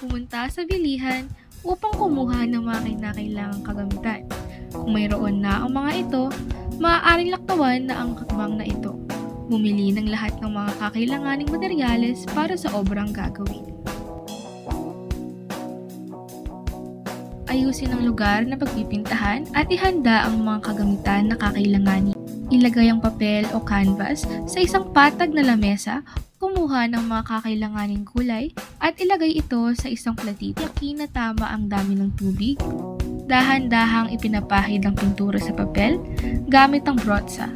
pumunta sa bilihan upang kumuha ng mga kinakailangang kagamitan. Kung mayroon na ang mga ito, maaaring laktawan na ang hakbang na ito. Bumili ng lahat ng mga kakailanganing materyales para sa obrang gagawin. Ayusin ang lugar na pagpipintahan at ihanda ang mga kagamitan na kakailanganin. Ilagay ang papel o canvas sa isang patag na lamesa, kumuha ng mga kakailanganing kulay at ilagay ito sa isang platito. Tiyakin na tama ang dami ng tubig. Dahan-dahang ipinapahid ang pintura sa papel gamit ang brotsa.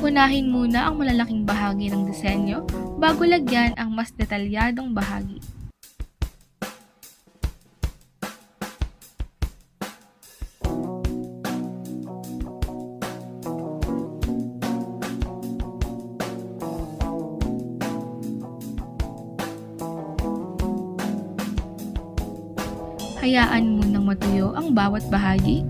Unahin muna ang malalaking bahagi ng disenyo bago lagyan ang mas detalyadong bahagi. Hayaan munang matuyo ang bawat bahagi.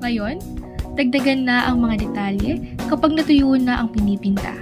Ngayon, dagdagan na ang mga detalye kapag natuyo na ang pinipinta.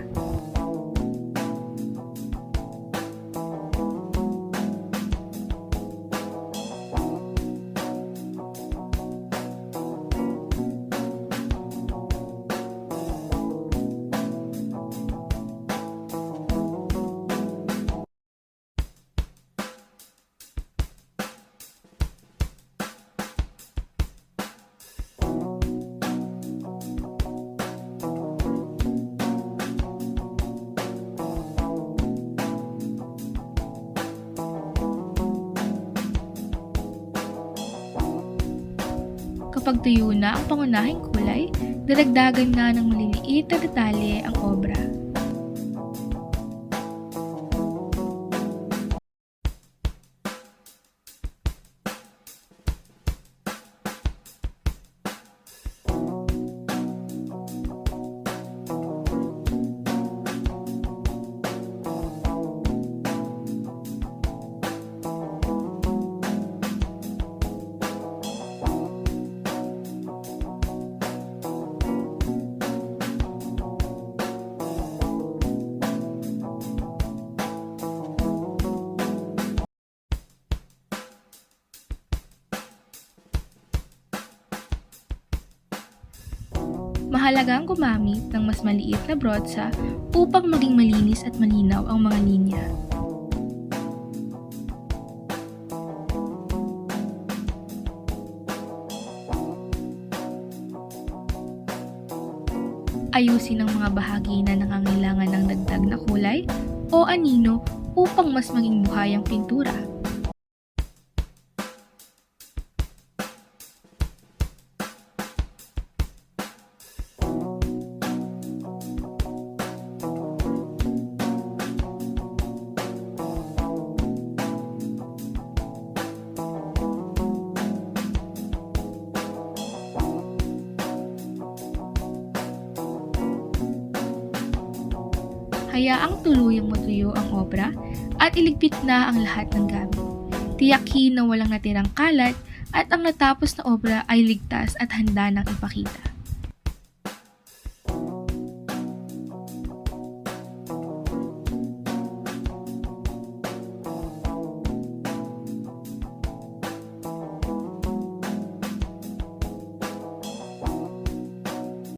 Kapag tuyo na ang pangunahing kulay, dadagdagan na ng maliliit na detalye ang obra. Mahalagang gumamit ng mas maliit na brotsa upang maging malinis at malinaw ang mga linya. Ayusin ang mga bahagi na nangangailangan ng dagdag na kulay o anino upang mas maging buhay ang pintura. Hayaang tuluyang matuyo ang obra at iligpit na ang lahat ng gamit. Tiyakin na walang natirang kalat at ang natapos na obra ay ligtas at handa nang ipakita.